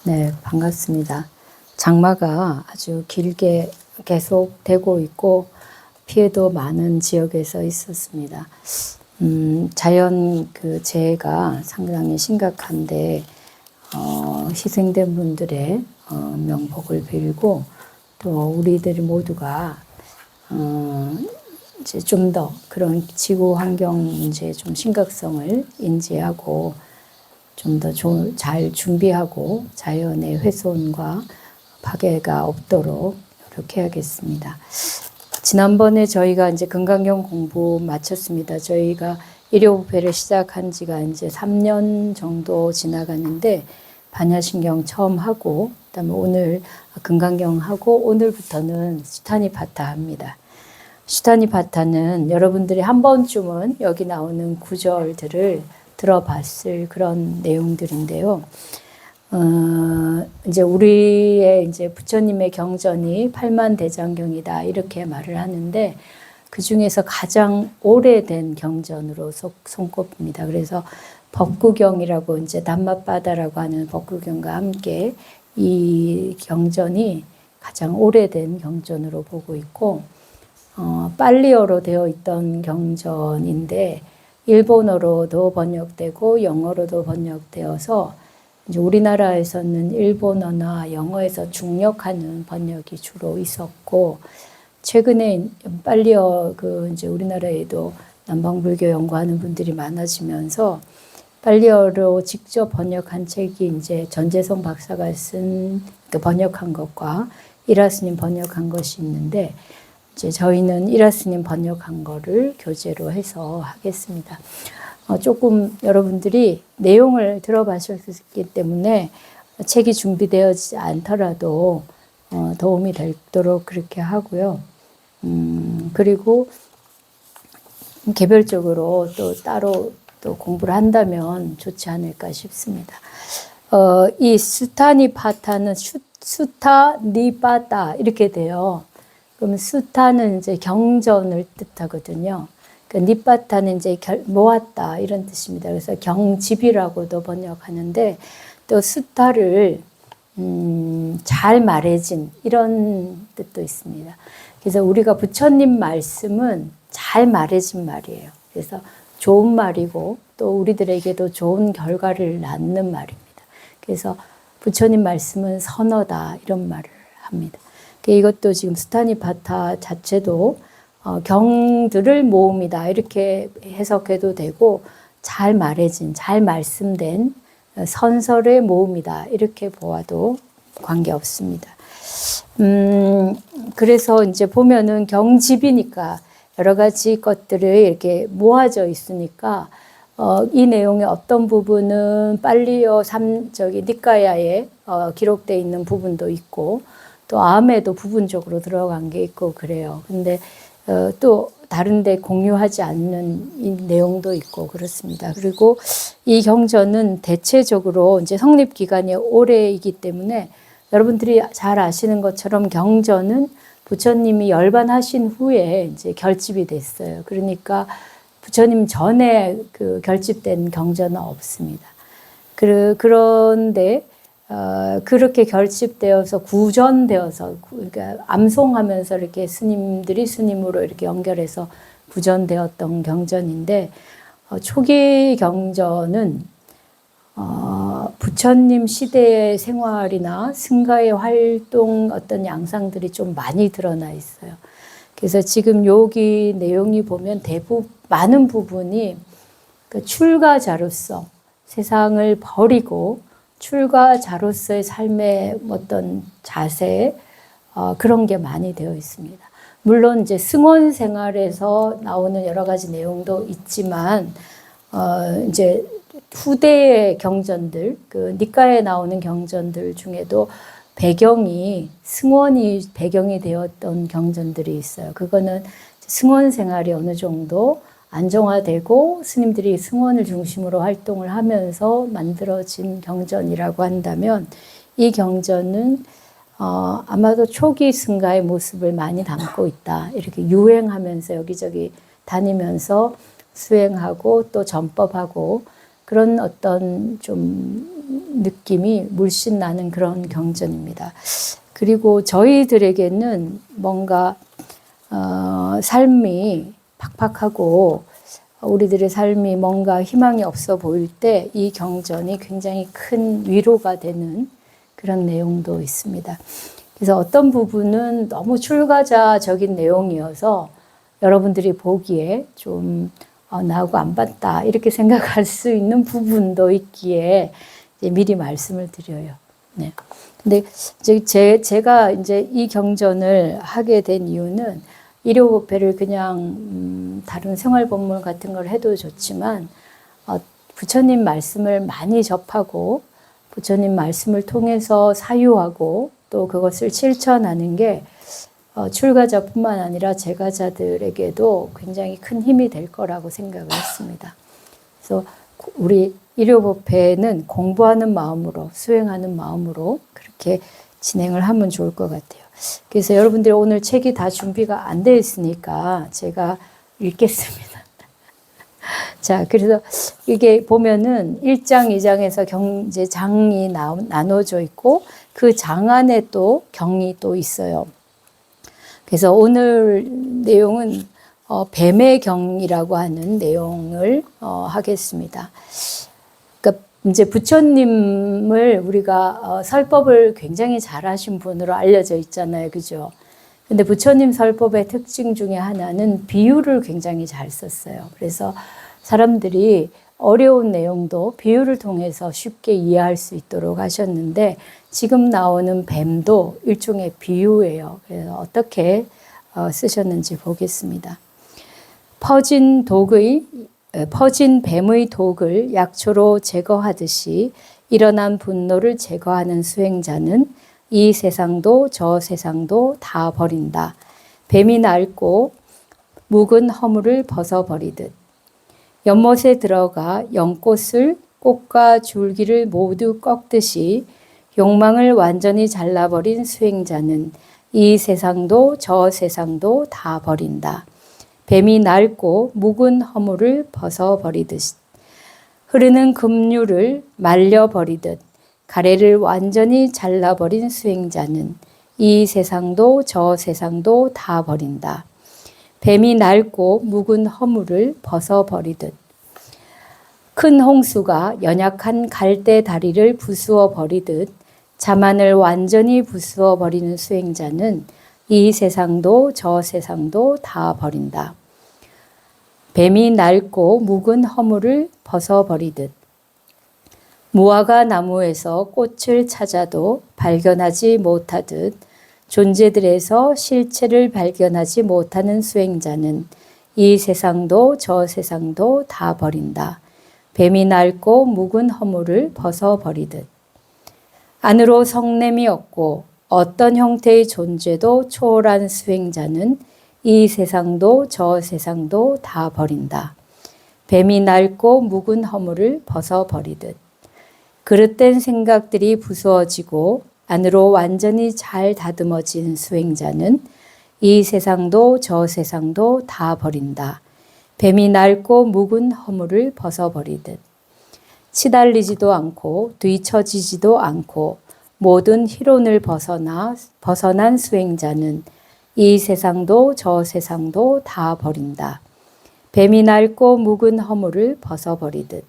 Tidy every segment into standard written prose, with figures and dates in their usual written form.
네, 반갑습니다. 장마가 아주 길게 계속 되고 있고 피해도 많은 지역에서 있었습니다. 자연 그 재해가 상당히 심각한데 희생된 분들의 명복을 빌고 또 우리들이 모두가 이제 좀 더 그런 지구 환경 문제의 좀 심각성을 인지하고 좀 더 잘 준비하고 자연의 훼손과 파괴가 없도록 노력해야겠습니다. 지난번에 저희가 이제 건강경 공부 마쳤습니다. 저희가 일요부패를 시작한 지가 이제 3년 정도 지나갔는데 반야신경 처음 하고 그다음에 오늘 건강경 하고 오늘부터는 수타니파타 합니다. 수타니파타는 여러분들이 한 번쯤은 여기 나오는 구절들을 들어봤을 그런 내용들인데요. 이제 우리의 이제 부처님의 경전이 팔만대장경이다 이렇게 말을 하는데 그 중에서 가장 오래된 경전으로 손꼽힙니다. 그래서 법구경이라고 이제 담마바다라고 하는 법구경과 함께 이 경전이 가장 오래된 경전으로 보고 있고 빨리어로 되어 있던 경전인데 일본어로도 번역되고 영어로도 번역되어서 이제 우리나라에서는 일본어나 영어에서 중역하는 번역이 주로 있었고 최근에 빨리어 그 이제 우리나라에도 남방불교 연구하는 분들이 많아지면서 빨리어로 직접 번역한 책이 이제 전재성 박사가 쓴 그 번역한 것과 이라스님 번역한 것이 있는데 이제 저희는 이라스님 번역한 거를 교재로 해서 하겠습니다. 조금 여러분들이 내용을 들어봤었기 때문에 책이 준비되어지지 않더라도 도움이 되도록 그렇게 하고요. 그리고 개별적으로 또 따로 또 공부를 한다면 좋지 않을까 싶습니다. 이 수타니파타는 수타니파타 이렇게 돼요. 그럼 수타는 이제 경전을 뜻하거든요. 그 니파타는 이제 모았다 이런 뜻입니다. 그래서 경집이라고도 번역하는데 또 수타를 잘 말해진 이런 뜻도 있습니다. 그래서 우리가 부처님 말씀은 잘 말해진 말이에요. 그래서 좋은 말이고 또 우리들에게도 좋은 결과를 낳는 말입니다. 그래서 부처님 말씀은 선어다 이런 말을 합니다. 이것도 지금 수타니파타 자체도 경들을 모음이다 이렇게 해석해도 되고 잘 말해진 잘 말씀된 선설의 모음이다 이렇게 보아도 관계없습니다. 그래서 이제 보면은 경집이니까 여러 가지 것들을 이렇게 모아져 있으니까 이 내용의 어떤 부분은 빨리어 니까야에 기록되어 있는 부분도 있고 또 암에도 부분적으로 들어간 게 있고 그래요. 근데 또 다른데 공유하지 않는 이 내용도 있고 그렇습니다. 그리고 이 경전은 대체적으로 이제 성립 기간이 오래이기 때문에 여러분들이 잘 아시는 것처럼 경전은 부처님이 열반하신 후에 이제 결집이 됐어요. 그러니까 부처님 전에 그 결집된 경전은 없습니다. 그런데 그렇게 결집되어서 구전되어서 그러니까 암송하면서 이렇게 스님들이 스님으로 이렇게 연결해서 구전되었던 경전인데 초기 경전은 부처님 시대의 생활이나 승가의 활동 어떤 양상들이 좀 많이 드러나 있어요. 그래서 지금 여기 내용이 보면 많은 부분이 그 출가자로서 세상을 버리고 출가자로서의 삶의 어떤 자세 그런 게 많이 되어 있습니다. 물론 이제 승원 생활에서 나오는 여러 가지 내용도 있지만 이제 후대의 경전들, 그 니까에 나오는 경전들 중에도 배경이 승원이 배경이 되었던 경전들이 있어요. 그거는 승원 생활이 어느 정도 안정화되고 스님들이 승원을 중심으로 활동을 하면서 만들어진 경전이라고 한다면 이 경전은 아마도 초기 승가의 모습을 많이 담고 있다. 이렇게 유행하면서 여기저기 다니면서 수행하고 또 전법하고 그런 어떤 좀 느낌이 물씬 나는 그런 경전입니다. 그리고 저희들에게는 뭔가 삶이 팍팍하고 우리들의 삶이 뭔가 희망이 없어 보일 때 이 경전이 굉장히 큰 위로가 되는 그런 내용도 있습니다. 그래서 어떤 부분은 너무 출가자적인 내용이어서 여러분들이 보기에 좀 나하고 안 맞다 이렇게 생각할 수 있는 부분도 있기에 이제 미리 말씀을 드려요. 네. 근데 제가 이제 이 경전을 하게 된 이유는 일요법회를 그냥 다른 생활법문 같은 걸 해도 좋지만 부처님 말씀을 많이 접하고 부처님 말씀을 통해서 사유하고 또 그것을 실천하는 게 출가자뿐만 아니라 재가자들에게도 굉장히 큰 힘이 될 거라고 생각을 했습니다. 그래서 우리 일요법회는 공부하는 마음으로 수행하는 마음으로 그렇게 진행을 하면 좋을 것 같아요. 그래서 여러분들이 오늘 책이 다 준비가 안 되어 있으니까 제가 읽겠습니다. 자, 그래서 이게 보면은 1장, 2장에서 이제 장이 나눠져 있고 그 장 안에 또 경이 또 있어요. 그래서 오늘 내용은 뱀의 경이라고 하는 내용을 하겠습니다. 그러니까 이제 부처님을 우리가 설법을 굉장히 잘하신 분으로 알려져 있잖아요, 그죠? 근데 부처님 설법의 특징 중에 하나는 비유를 굉장히 잘 썼어요. 그래서 사람들이 어려운 내용도 비유를 통해서 쉽게 이해할 수 있도록 하셨는데 지금 나오는 뱀도 일종의 비유예요. 그래서 어떻게 쓰셨는지 보겠습니다. 퍼진 뱀의 독을 약초로 제거하듯이 일어난 분노를 제거하는 수행자는 이 세상도 저 세상도 다 버린다. 뱀이 낡고 묵은 허물을 벗어버리듯 연못에 들어가 연꽃을 꽃과 줄기를 모두 꺾듯이 욕망을 완전히 잘라버린 수행자는 이 세상도 저 세상도 다 버린다. 뱀이 낡고 묵은 허물을 벗어버리듯 흐르는 급류를 말려버리듯 가래를 완전히 잘라버린 수행자는 이 세상도 저 세상도 다 버린다. 뱀이 낡고 묵은 허물을 벗어버리듯 큰 홍수가 연약한 갈대 다리를 부수어 버리듯 자만을 완전히 부수어 버리는 수행자는 이 세상도 저 세상도 다 버린다. 뱀이 낡고 묵은 허물을 벗어버리듯 무화과 나무에서 꽃을 찾아도 발견하지 못하듯 존재들에서 실체를 발견하지 못하는 수행자는 이 세상도 저 세상도 다 버린다. 뱀이 낡고 묵은 허물을 벗어버리듯 안으로 성냄이 없고 어떤 형태의 존재도 초월한 수행자는 이 세상도 저 세상도 다 버린다. 뱀이 낡고 묵은 허물을 벗어버리듯 그릇된 생각들이 부수어지고 안으로 완전히 잘 다듬어진 수행자는 이 세상도 저 세상도 다 버린다. 뱀이 낡고 묵은 허물을 벗어버리듯 치달리지도 않고 뒤처지지도 않고 모든 희론을 벗어난 수행자는 이 세상도 저 세상도 다 버린다. 뱀이 낡고 묵은 허물을 벗어버리듯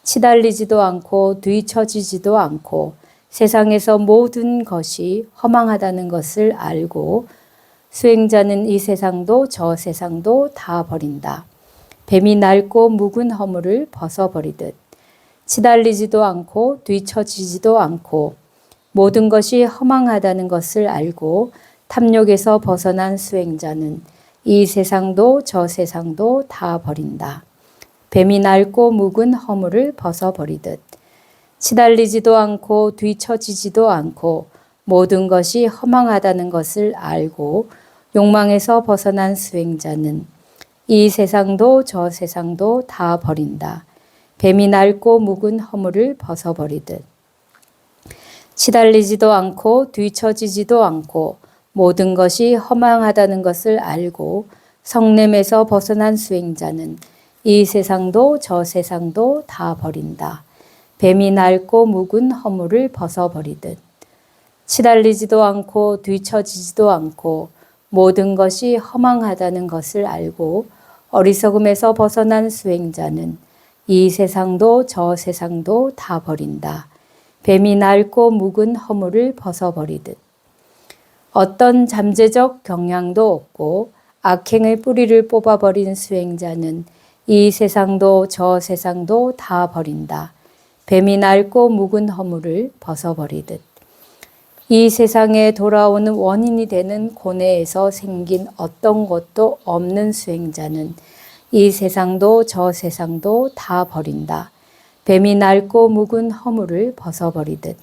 치달리지도 않고 뒤처지지도 않고 세상에서 모든 것이 허망하다는 것을 알고 수행자는 이 세상도 저 세상도 다 버린다. 뱀이 낡고 묵은 허물을 벗어버리듯 치달리지도 않고 뒤처지지도 않고 모든 것이 허망하다는 것을 알고 탐욕에서 벗어난 수행자는 이 세상도 저 세상도 다 버린다. 뱀이 낡고 묵은 허물을 벗어버리듯 치달리지도 않고 뒤처지지도 않고 모든 것이 허망하다는 것을 알고 욕망에서 벗어난 수행자는 이 세상도 저 세상도 다 버린다. 뱀이 낡고 묵은 허물을 벗어버리듯 치달리지도 않고 뒤처지지도 않고 모든 것이 허망하다는 것을 알고 성냄에서 벗어난 수행자는 이 세상도 저 세상도 다 버린다. 뱀이 낡고 묵은 허물을 벗어버리듯 치달리지도 않고 뒤처지지도 않고 모든 것이 허망하다는 것을 알고 어리석음에서 벗어난 수행자는 이 세상도 저 세상도 다 버린다. 뱀이 낡고 묵은 허물을 벗어버리듯 어떤 잠재적 경향도 없고 악행의 뿌리를 뽑아버린 수행자는 이 세상도 저 세상도 다 버린다. 뱀이 낡고 묵은 허물을 벗어버리듯 이 세상에 돌아오는 원인이 되는 고뇌에서 생긴 어떤 것도 없는 수행자는 이 세상도 저 세상도 다 버린다. 뱀이 낡고 묵은 허물을 벗어버리듯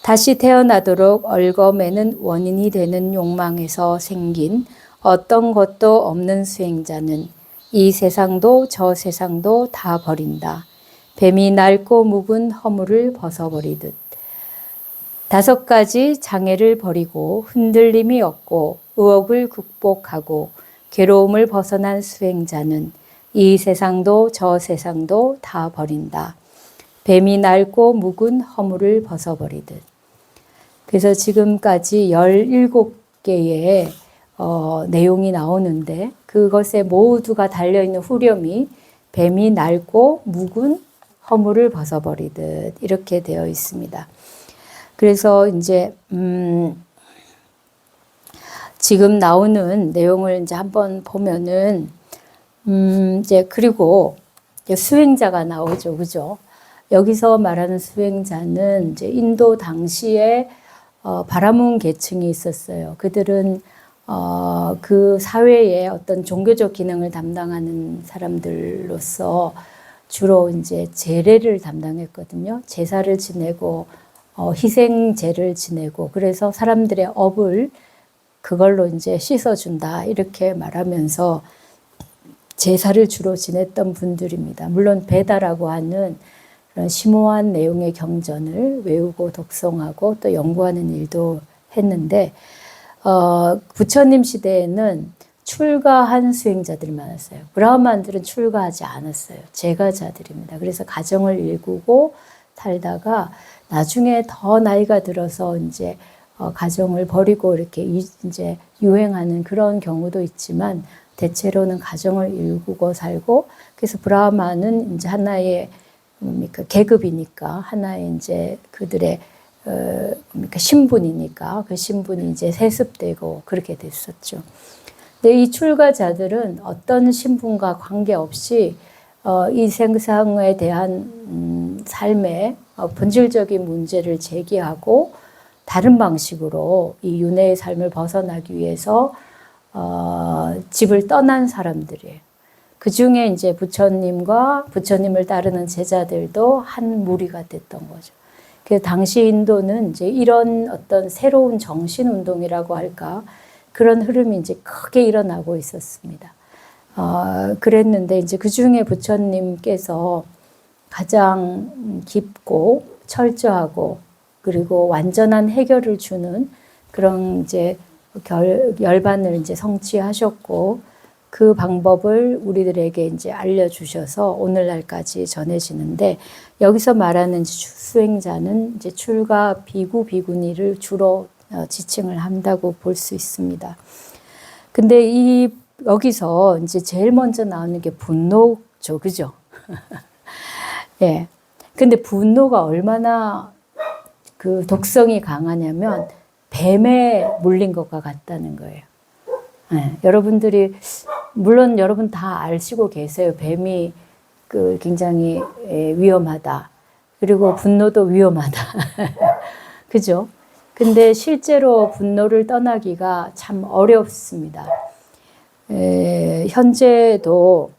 다시 태어나도록 얽어매는 원인이 되는 욕망에서 생긴 어떤 것도 없는 수행자는 이 세상도 저 세상도 다 버린다. 뱀이 낡고 묵은 허물을 벗어버리듯 5가지 장애를 버리고 흔들림이 없고 의혹을 극복하고 괴로움을 벗어난 수행자는 이 세상도 저 세상도 다 버린다. 뱀이 낡고 묵은 허물을 벗어버리듯. 그래서 지금까지 17개의 내용이 나오는데 그것에 모두가 달려있는 후렴이 뱀이 낡고 묵은 허물을 벗어버리듯 이렇게 되어 있습니다. 그래서 이제 지금 나오는 내용을 이제 한번 보면은 이제 그리고 이제 수행자가 나오죠, 그죠? 여기서 말하는 수행자는 이제 인도 당시에 바라문 계층이 있었어요. 그들은 그 사회의 어떤 종교적 기능을 담당하는 사람들로서 주로 이제 제례를 담당했거든요. 제사를 지내고 희생제를 지내고 그래서 사람들의 업을 그걸로 이제 씻어준다 이렇게 말하면서 제사를 주로 지냈던 분들입니다. 물론 베다라고 하는 그런 심오한 내용의 경전을 외우고 독송하고 또 연구하는 일도 했는데 부처님 시대에는 출가한 수행자들이 많았어요. 브라흐만들은 출가하지 않았어요. 제가자들입니다. 그래서 가정을 일구고 살다가 나중에 더 나이가 들어서 이제 가정을 버리고 이렇게 이제 유행하는 그런 경우도 있지만 대체로는 가정을 일구고 살고 그래서 브라흐마는 이제 하나의 뭡니까 계급이니까 하나의 이제 그들의 뭡니까 신분이니까 그 신분이 이제 세습되고 그렇게 됐었죠. 근데 이 출가자들은 어떤 신분과 관계없이 이 세상에 대한 삶의 본질적인 문제를 제기하고 다른 방식으로 이 윤회의 삶을 벗어나기 위해서 집을 떠난 사람들이에요. 그 중에 이제 부처님과 부처님을 따르는 제자들도 한 무리가 됐던 거죠. 그 당시 인도는 이제 이런 어떤 새로운 정신 운동이라고 할까 그런 흐름이 이제 크게 일어나고 있었습니다. 그랬는데 이제 그 중에 부처님께서 가장 깊고 철저하고 그리고 완전한 해결을 주는 그런 이제 열반을 이제 성취하셨고 그 방법을 우리들에게 이제 알려주셔서 오늘날까지 전해지는데 여기서 말하는 수행자는 이제 출가 비구 비구니를 주로 지칭을 한다고 볼 수 있습니다. 근데 여기서 이제 제일 먼저 나오는 게 분노죠, 그죠? 예. 근데 분노가 얼마나 그 독성이 강하냐면 뱀에 물린 것과 같다는 거예요. 예. 여러분들이 물론 여러분 다 아시고 계세요. 뱀이 그 굉장히 위험하다. 그리고 분노도 위험하다. 그죠? 근데 실제로 분노를 떠나기가 참 어렵습니다. 현재도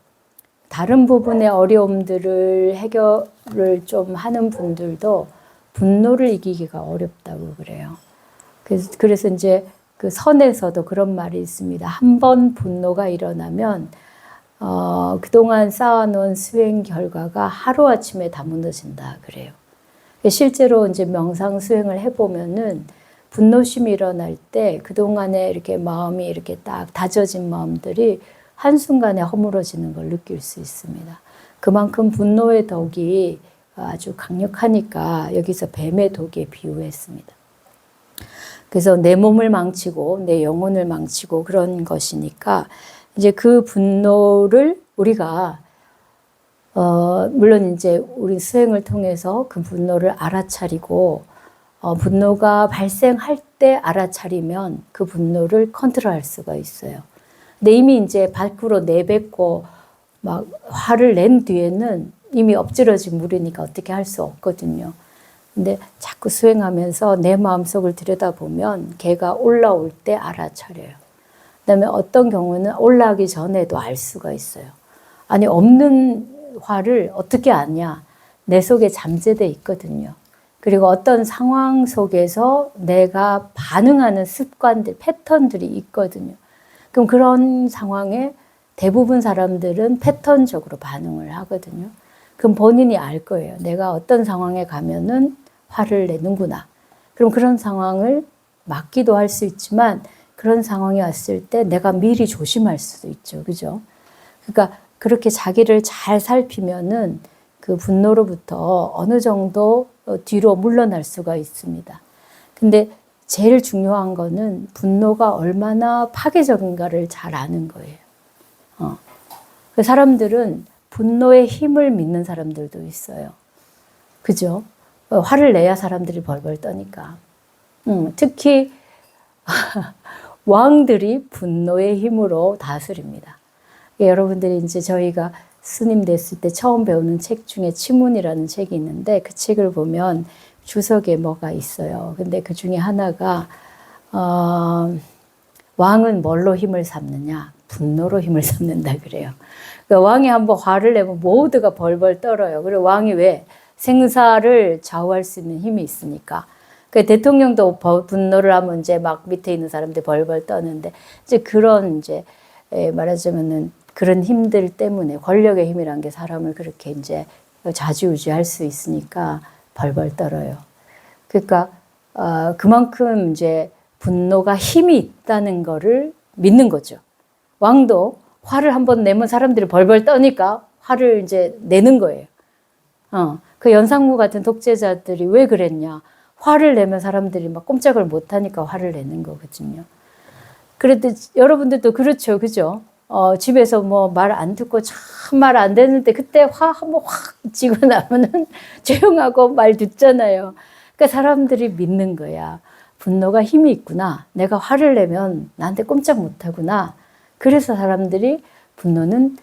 다른 부분의 어려움들을 해결을 좀 하는 분들도 분노를 이기기가 어렵다고 그래요. 그래서 이제 그 선에서도 그런 말이 있습니다. 한 번 분노가 일어나면 그동안 쌓아놓은 수행 결과가 하루아침에 다 무너진다 그래요. 실제로 이제 명상 수행을 해보면은 분노심이 일어날 때 그동안에 이렇게 마음이 이렇게 딱 다져진 마음들이 한순간에 허물어지는 걸 느낄 수 있습니다. 그만큼 분노의 덕이 아주 강력하니까 여기서 뱀의 독에 비유했습니다. 그래서 내 몸을 망치고 내 영혼을 망치고 그런 것이니까 이제 그 분노를 우리가 물론 이제 우리 수행을 통해서 그 분노를 알아차리고 분노가 발생할 때 알아차리면 그 분노를 컨트롤할 수가 있어요. 근데 이미 이제 밖으로 내뱉고 막 화를 낸 뒤에는 이미 엎질러진 물이니까 어떻게 할 수 없거든요. 근데 자꾸 수행하면서 내 마음속을 들여다보면 걔가 올라올 때 알아차려요. 그다음에 어떤 경우는 올라가기 전에도 알 수가 있어요. 아니 없는 화를 어떻게 아냐? 내 속에 잠재돼 있거든요. 그리고 어떤 상황 속에서 내가 반응하는 습관들, 패턴들이 있거든요. 그럼 그런 상황에 대부분 사람들은 패턴적으로 반응을 하거든요. 그럼 본인이 알 거예요. 내가 어떤 상황에 가면은 화를 내는구나. 그럼 그런 상황을 막기도 할 수 있지만 그런 상황이 왔을 때 내가 미리 조심할 수도 있죠. 그죠? 그러니까 그렇게 자기를 잘 살피면은 그 분노로부터 어느 정도 뒤로 물러날 수가 있습니다. 근데 제일 중요한 거는 분노가 얼마나 파괴적인가를 잘 아는 거예요. 그 사람들은 분노의 힘을 믿는 사람들도 있어요. 그죠? 화를 내야 사람들이 벌벌 떠니까. 특히 왕들이 분노의 힘으로 다스립니다. 여러분들이 이제 저희가 스님 됐을 때 처음 배우는 책 중에 치문이라는 책이 있는데 그 책을 보면 주석에 뭐가 있어요. 근데 그 중에 하나가 왕은 뭘로 힘을 삼느냐? 분노로 힘을 삼는다 그래요. 그러니까 왕이 한번 화를 내면 모두가 벌벌 떨어요. 그리고 왕이 왜? 생사를 좌우할 수 있는 힘이 있으니까. 그 대통령도 분노를 하면 이제 막 밑에 있는 사람들 벌벌 떠는데 이제 그런 이제 말하자면은 그런 힘들 때문에 권력의 힘이란 게 사람을 그렇게 이제 좌지우지할 수 있으니까 벌벌 떨어요. 그러니까 그만큼 이제 분노가 힘이 있다는 거를 믿는 거죠. 왕도 화를 한번 내면 사람들이 벌벌 떠니까 화를 이제 내는 거예요. 그 연상무 같은 독재자들이 왜 그랬냐? 화를 내면 사람들이 막 꼼짝을 못 하니까 화를 내는 거거든요. 그래도 여러분들도 그렇죠. 그죠? 집에서 뭐 말 안 듣고 참 말 안 되는데 그때 화 한번 확 지고 나면은 조용하고 말 듣잖아요. 그러니까 사람들이 믿는 거야. 분노가 힘이 있구나. 내가 화를 내면 나한테 꼼짝 못 하구나. 그래서 사람들이 분노는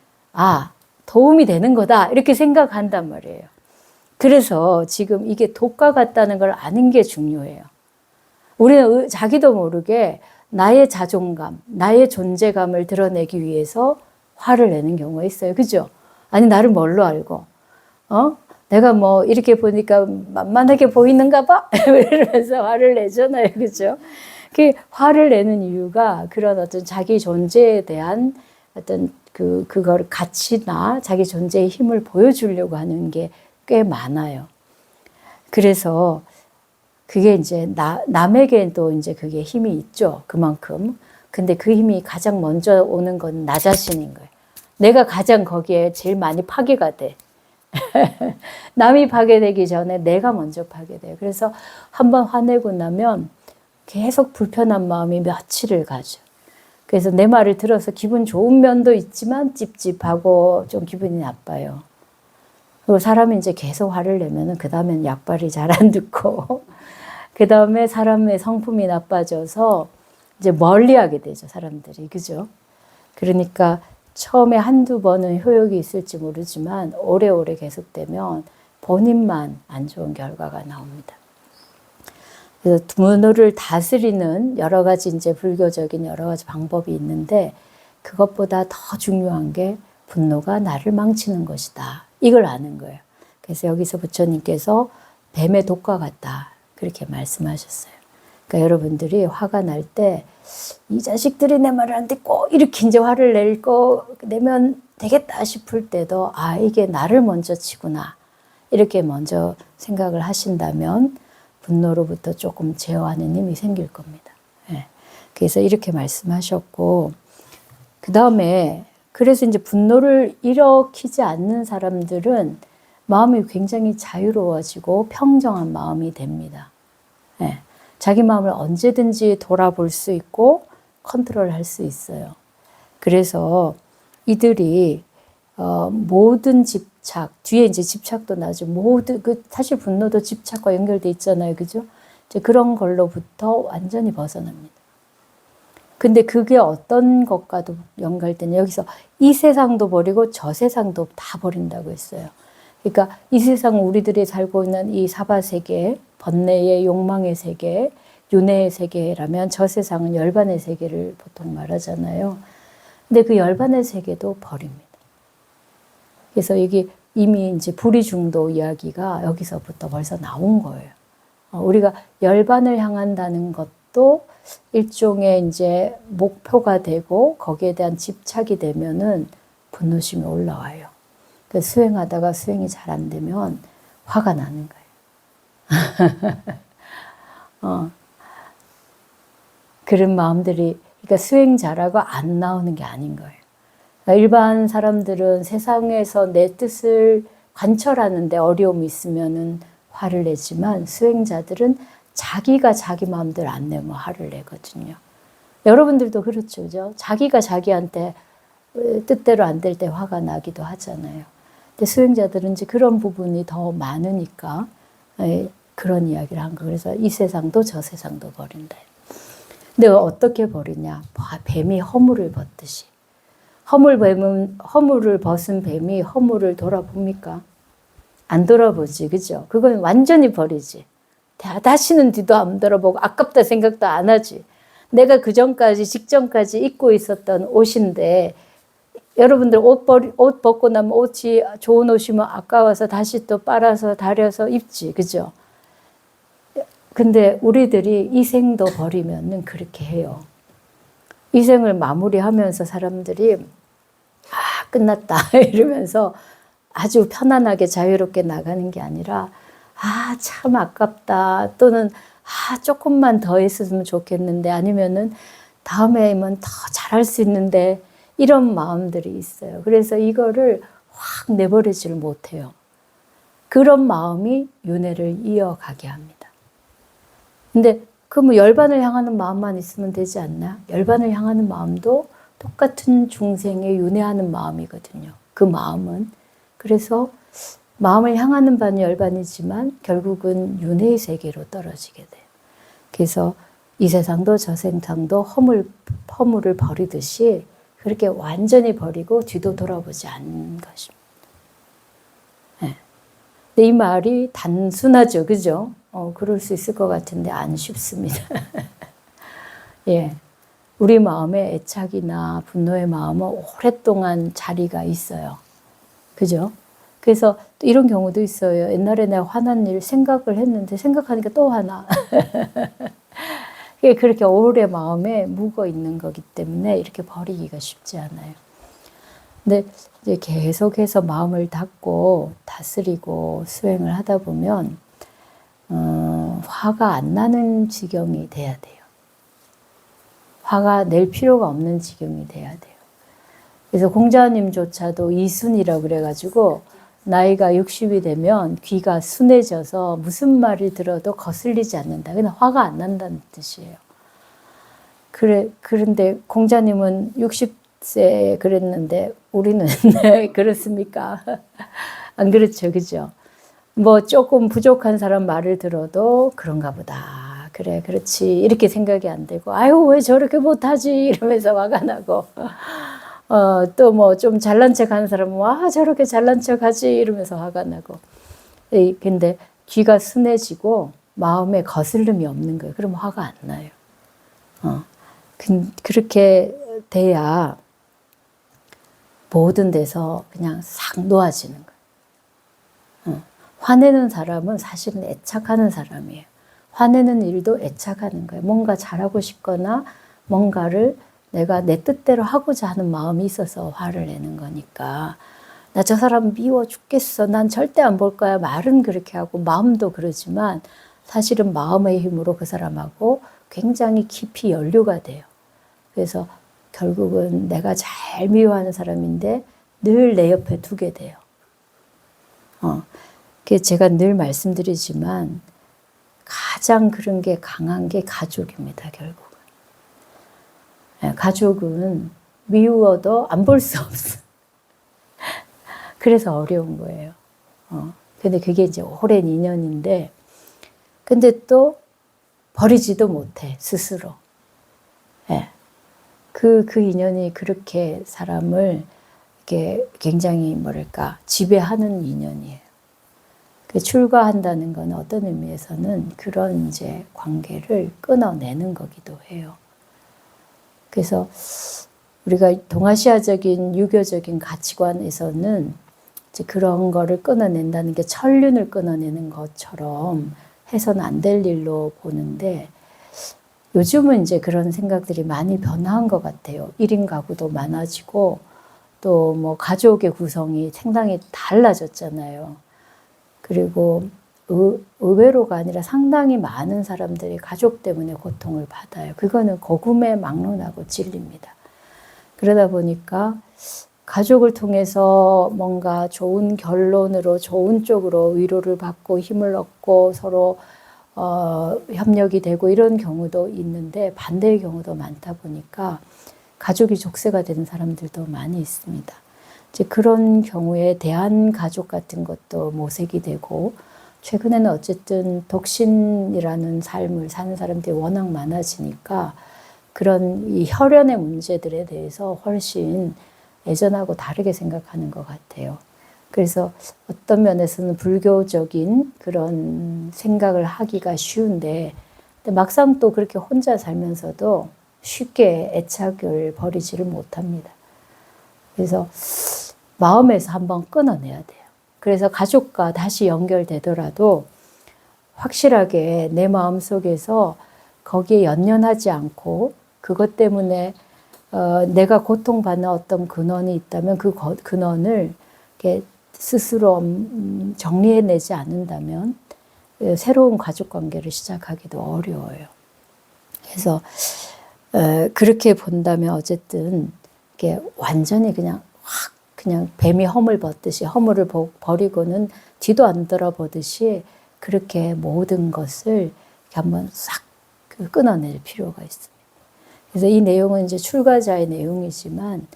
도움이 되는 거다. 이렇게 생각한단 말이에요. 그래서 지금 이게 독과 같다는 걸 아는 게 중요해요. 우리는 자기도 모르게 나의 자존감, 나의 존재감을 드러내기 위해서 화를 내는 경우가 있어요. 그죠? 아니, 나를 뭘로 알고? 내가 뭐 이렇게 보니까 만만하게 보이는가 봐? 이러면서 화를 내잖아요. 그죠? 그 화를 내는 이유가 그런 어떤 자기 존재에 대한 어떤 그걸 가치나 자기 존재의 힘을 보여주려고 하는 게 꽤 많아요. 그래서 그게 이제 남에게도 이제 그게 힘이 있죠. 그만큼. 근데 그 힘이 가장 먼저 오는 건 나 자신인 거예요. 내가 가장 거기에 제일 많이 파괴가 돼. 남이 파괴되기 전에 내가 먼저 파괴돼요. 그래서 한번 화내고 나면 계속 불편한 마음이 며칠을 가죠. 그래서 내 말을 들어서 기분 좋은 면도 있지만 찝찝하고 좀 기분이 나빠요. 그리고 사람이 이제 계속 화를 내면은 그 다음엔 약발이 잘 안 듣고 그 다음에 사람의 성품이 나빠져서 이제 멀리하게 되죠, 사람들이. 그죠? 그러니까 처음에 한두 번은 효력이 있을지 모르지만 오래오래 계속되면 본인만 안 좋은 결과가 나옵니다. 그래서 분노를 다스리는 여러 가지 이제 불교적인 여러 가지 방법이 있는데 그것보다 더 중요한 게 분노가 나를 망치는 것이다. 이걸 아는 거예요. 그래서 여기서 부처님께서 뱀의 독과 같다. 그렇게 말씀하셨어요. 그러니까 여러분들이 화가 날 때 이 자식들이 내 말을 안 듣고 이렇게 이제 화를 내면 되겠다 싶을 때도 이게 나를 먼저 치구나. 이렇게 먼저 생각을 하신다면 분노로부터 조금 제어하는 힘이 생길 겁니다. 예. 그래서 이렇게 말씀하셨고 그 다음에 그래서 이제 분노를 일으키지 않는 사람들은 마음이 굉장히 자유로워지고 평정한 마음이 됩니다. 예. 자기 마음을 언제든지 돌아볼 수 있고 컨트롤할 수 있어요. 그래서 이들이 모든 집착, 뒤에 이제 집착도 나죠. 모든, 사실 분노도 집착과 연결돼 있잖아요. 그죠? 이제 그런 걸로부터 완전히 벗어납니다. 근데 그게 어떤 것과도 연결되냐. 여기서 이 세상도 버리고 저 세상도 다 버린다고 했어요. 그러니까 이 세상 우리들이 살고 있는 이 사바세계, 번뇌의 욕망의 세계, 윤회의 세계라면 저 세상은 열반의 세계를 보통 말하잖아요. 근데 그 열반의 세계도 버립니다. 그래서 이게 이미 이제 불이중도 이야기가 여기서부터 벌써 나온 거예요. 우리가 열반을 향한다는 것도 일종의 이제 목표가 되고 거기에 대한 집착이 되면은 분노심이 올라와요. 그래서 수행하다가 수행이 잘 안 되면 화가 나는 거예요. 그런 마음들이, 그러니까 수행 잘하고 안 나오는 게 아닌 거예요. 그러니까 일반 사람들은 세상에서 내 뜻을 관철하는데 어려움이 있으면은 화를 내지만 수행자들은 자기가 자기 마음대로 안 내면 화를 내거든요. 여러분들도 그렇죠, 그죠? 자기가 자기한테 뜻대로 안 될 때 화가 나기도 하잖아요. 근데 수행자들은 이제 그런 부분이 더 많으니까 그런 이야기를 한 거. 그래서 이 세상도 저 세상도 버린다. 근데 어떻게 버리냐? 뱀이 허물을 벗듯이. 허물을 벗은 뱀이 허물을 돌아봅니까? 안 돌아보지, 그죠? 그건 완전히 버리지. 다시는 뒤도 안 돌아보고 아깝다 생각도 안 하지. 내가 그 전까지, 직전까지 입고 있었던 옷인데, 여러분들 옷 벗고 나면 옷이 좋은 옷이면 아까워서 다시 또 빨아서 다려서 입지, 그죠? 근데 우리들이 이 생도 버리면은 그렇게 해요. 이 생을 마무리하면서 사람들이 끝났다 이러면서 아주 편안하게 자유롭게 나가는 게 아니라 참 아깝다, 또는 조금만 더 했으면 좋겠는데, 아니면은 다음에는 더 잘할 수 있는데, 이런 마음들이 있어요. 그래서 이거를 확 내버리지를 못해요. 그런 마음이 윤회를 이어가게 합니다. 근데 뭐 열반을 향하는 마음만 있으면 되지 않나? 열반을 향하는 마음도 똑같은 중생의 윤회하는 마음이거든요. 그 마음은. 그래서 마음을 향하는 바는 열반이지만 결국은 윤회의 세계로 떨어지게 돼요. 그래서 이 세상도 저 세상도 허물을 버리듯이 그렇게 완전히 버리고 뒤도 돌아보지 않는 것입니다. 네. 근데 이 말이 단순하죠, 그죠? 그럴 수 있을 것 같은데 안 쉽습니다. 예. 우리 마음에 애착이나 분노의 마음은 오랫동안 자리가 있어요. 그죠? 그래서 또 이런 경우도 있어요. 옛날에 내가 화난 일 생각을 했는데 생각하니까 또 화나. 그렇게 오래 마음에 묵어 있는 거기 때문에 이렇게 버리기가 쉽지 않아요. 근데 이제 계속해서 마음을 닫고 다스리고 수행을 하다 보면 화가 안 나는 지경이 돼야 돼요. 화가 낼 필요가 없는 지경이 돼야 돼요. 그래서 공자님조차도 이순이라고 그래가지고 나이가 60이 되면 귀가 순해져서 무슨 말을 들어도 거슬리지 않는다. 그냥 화가 안 난다는 뜻이에요. 그런데 공자님은 60세에 그랬는데 우리는 그렇습니까? 안 그렇죠, 그죠? 뭐 조금 부족한 사람 말을 들어도 그런가 보다. 그래, 그렇지. 이렇게 생각이 안 되고, 아유, 왜 저렇게 못하지? 이러면서 화가 나고. 또 뭐 좀 잘난 척 하는 사람은 저렇게 잘난 척 하지? 이러면서 화가 나고. 근데 귀가 순해지고 마음에 거슬림이 없는 거예요. 그럼 화가 안 나요. 그렇게 돼야 모든 데서 그냥 싹 놓아지는 거예요. 화내는 사람은 사실은 애착하는 사람이에요. 화내는 일도 애착하는 거예요. 뭔가 잘하고 싶거나 뭔가를 내가 내 뜻대로 하고자 하는 마음이 있어서 화를 내는 거니까. 나 저 사람 미워 죽겠어. 난 절대 안 볼 거야. 말은 그렇게 하고 마음도 그러지만 사실은 마음의 힘으로 그 사람하고 굉장히 깊이 연루가 돼요. 그래서 결국은 내가 잘 미워하는 사람인데 늘 내 옆에 두게 돼요. 그게 제가 늘 말씀드리지만 가장 그런 게 강한 게 가족입니다, 결국은. 가족은 미워도 안 볼 수 없어. 그래서 어려운 거예요. 근데 그게 이제 오랜 인연인데, 근데 또 버리지도 못해, 스스로. 예. 그 인연이 그렇게 사람을 이렇게 굉장히 뭐랄까, 지배하는 인연이에요. 출가한다는 건 어떤 의미에서는 그런 이제 관계를 끊어내는 거기도 해요. 그래서 우리가 동아시아적인 유교적인 가치관에서는 이제 그런 거를 끊어낸다는 게 천륜을 끊어내는 것처럼 해서는 안 될 일로 보는데, 요즘은 이제 그런 생각들이 많이 변화한 것 같아요. 1인 가구도 많아지고 또 뭐 가족의 구성이 상당히 달라졌잖아요. 그리고 의외로가 아니라 상당히 많은 사람들이 가족 때문에 고통을 받아요. 그거는 거금에 막론하고 진리입니다. 그러다 보니까 가족을 통해서 뭔가 좋은 결론으로 좋은 쪽으로 위로를 받고 힘을 얻고 서로 협력이 되고 이런 경우도 있는데, 반대의 경우도 많다 보니까 가족이 족쇄가 되는 사람들도 많이 있습니다. 이제 그런 경우에 대한 가족 같은 것도 모색이 되고, 최근에는 어쨌든 독신이라는 삶을 사는 사람들이 워낙 많아지니까 그런 이 혈연의 문제들에 대해서 훨씬 예전하고 다르게 생각하는 것 같아요. 그래서 어떤 면에서는 불교적인 그런 생각을 하기가 쉬운데, 근데 막상 또 그렇게 혼자 살면서도 쉽게 애착을 버리지를 못합니다. 그래서 마음에서 한번 끊어내야 돼요. 그래서 가족과 다시 연결되더라도 확실하게 내 마음속에서 거기에 연연하지 않고, 그것 때문에 내가 고통받는 어떤 근원이 있다면 그 근원을 이렇게 스스로 정리해내지 않는다면 새로운 가족관계를 시작하기도 어려워요. 그래서 그렇게 본다면 어쨌든 이게 완전히 그냥 확 그냥 뱀이 허물 벗듯이 허물을 버리고는 뒤도 안 돌아보듯이 그렇게 모든 것을 이렇게 한번 싹 끊어낼 필요가 있습니다. 그래서 이 내용은 이제 출가자의 내용이지만,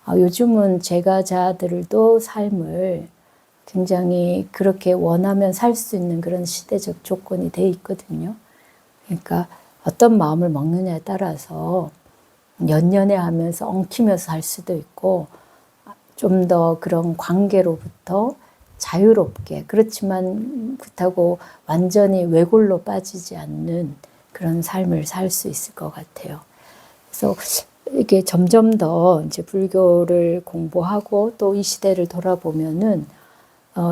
요즘은 재가자들도 삶을 굉장히 그렇게 원하면 살 수 있는 그런 시대적 조건이 돼 있거든요. 그러니까 어떤 마음을 먹느냐에 따라서 연연해하면서 엉키면서 살 수도 있고, 좀 더 그런 관계로부터 자유롭게, 그렇지만 그렇다고 완전히 외골로 빠지지 않는 그런 삶을 살 수 있을 것 같아요. 그래서 이게 점점 더 이제 불교를 공부하고 또 이 시대를 돌아보면은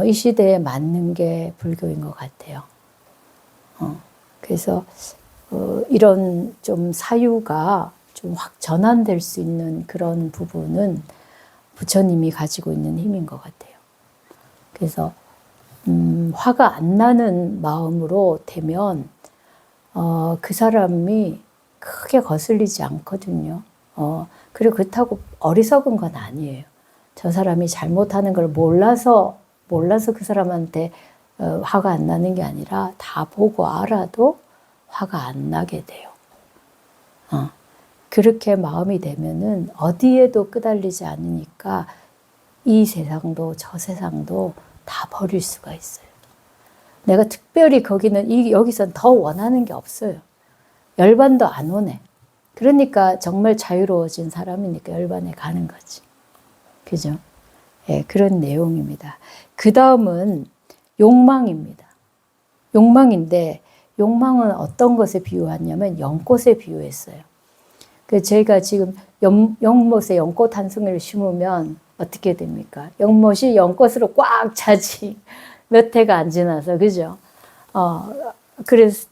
이 시대에 맞는 게 불교인 것 같아요. 그래서 이런 좀 사유가 좀 확 전환될 수 있는 그런 부분은 부처님이 가지고 있는 힘인 것 같아요. 그래서 화가 안 나는 마음으로 되면 그 사람이 크게 거슬리지 않거든요. 그리고 그렇다고 어리석은 건 아니에요. 저 사람이 잘못하는 걸 몰라서 그 사람한테 화가 안 나는 게 아니라 다 보고 알아도 화가 안 나게 돼요. 그렇게 마음이 되면은 어디에도 끄달리지 않으니까 이 세상도 저 세상도 다 버릴 수가 있어요. 내가 특별히 여기선 더 원하는 게 없어요. 열반도 안 오네. 그러니까 정말 자유로워진 사람이니까 열반에 가는 거지. 그죠? 예, 그런 내용입니다. 그 다음은 욕망입니다. 욕망인데, 욕망은 어떤 것에 비유하냐면 연꽃에 비유했어요. 제가 지금 연못에 연꽃 한 송이를 심으면 어떻게 됩니까? 연못이 연꽃으로 꽉 차지. 몇 해가 안 지나서, 그죠?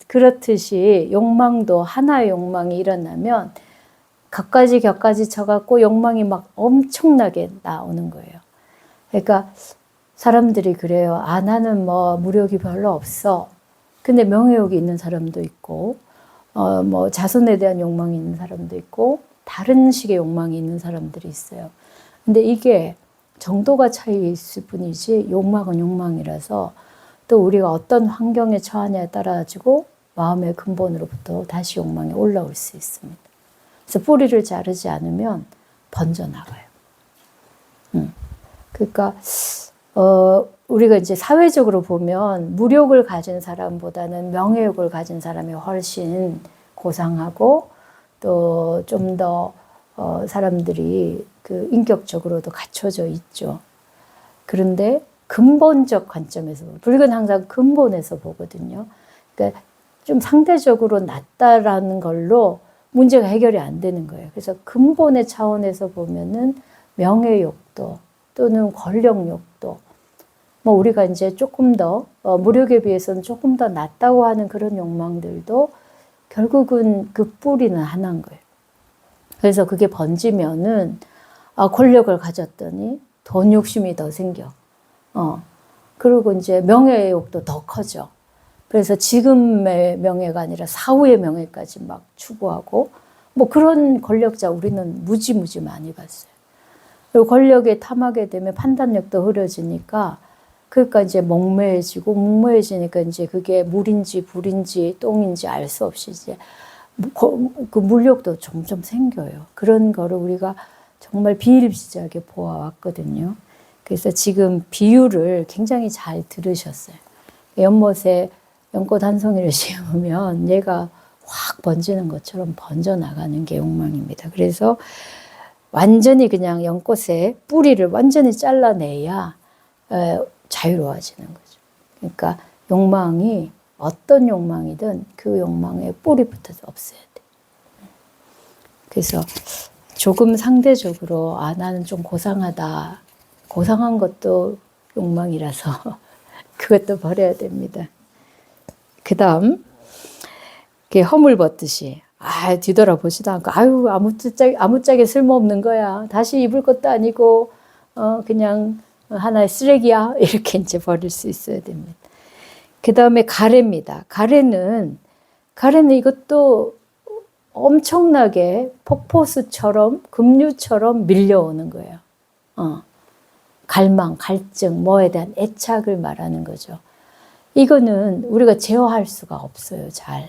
그렇듯이 욕망도 하나의 욕망이 일어나면 격가지 쳐갖고 욕망이 막 엄청나게 나오는 거예요. 그러니까 사람들이 그래요. 나는 뭐 무력이 별로 없어. 근데 명예욕이 있는 사람도 있고, 뭐 자손에 대한 욕망이 있는 사람도 있고, 다른 식의 욕망이 있는 사람들이 있어요. 근데 이게 정도가 차이 있을 뿐이지 욕망은 욕망이라서 또 우리가 어떤 환경에 처하냐에 따라 가지고 마음의 근본으로부터 다시 욕망이 올라올 수 있습니다. 그래서 뿌리를 자르지 않으면 번져나가요. 그러니까 우리가 이제 사회적으로 보면 무력을 가진 사람보다는 명예욕을 가진 사람이 훨씬 고상하고 또 좀 더 사람들이 그 인격적으로도 갖춰져 있죠. 그런데 근본적 관점에서 불교는 항상 근본에서 보거든요. 그러니까 좀 상대적으로 낮다라는 걸로 문제가 해결이 안 되는 거예요. 그래서 근본의 차원에서 보면은 명예욕도 또는 권력욕도 뭐 우리가 이제 조금 더 무력에 비해서는 조금 더 낮다고 하는 그런 욕망들도 결국은 그 뿌리는 하나인 거예요. 그래서 그게 번지면은 권력을 가졌더니 돈 욕심이 더 생겨. 그리고 이제 명예욕도 더 커져. 그래서 지금의 명예가 아니라 사후의 명예까지 막 추구하고 뭐 그런 권력자 우리는 무지무지 많이 봤어요. 그리고 권력에 탐하게 되면 판단력도 흐려지니까 그러니까 이제 목매해지니까 이제 그게 물인지 불인지 똥인지 알 수 없이 이제 그 물욕도 점점 생겨요. 그런 거를 우리가 정말 비일비재하게 보아왔거든요. 그래서 지금 비유를 굉장히 잘 들으셨어요. 연못에 연꽃 한 송이를 심으면 얘가 확 번지는 것처럼 번져나가는 게 욕망입니다. 그래서 완전히 그냥 연꽃의 뿌리를 완전히 잘라내야 자유로워지는 거죠. 그러니까 욕망이 어떤 욕망이든 그 욕망의 뿌리부터 없애야 돼. 그래서 조금 상대적으로 나는 좀 고상하다. 고상한 것도 욕망이라서 그것도 버려야 됩니다. 그 다음 허물 벗듯이 뒤돌아보지도 않고 아무짝에 쓸모없는 거야. 다시 입을 것도 아니고 그냥 하나의 쓰레기야. 이렇게 이제 버릴 수 있어야 됩니다. 그 다음에 가래입니다. 가래는 이것도 엄청나게 폭포수처럼 급류처럼 밀려오는 거예요. 갈망, 갈증, 뭐에 대한 애착을 말하는 거죠. 이거는 우리가 제어할 수가 없어요, 잘.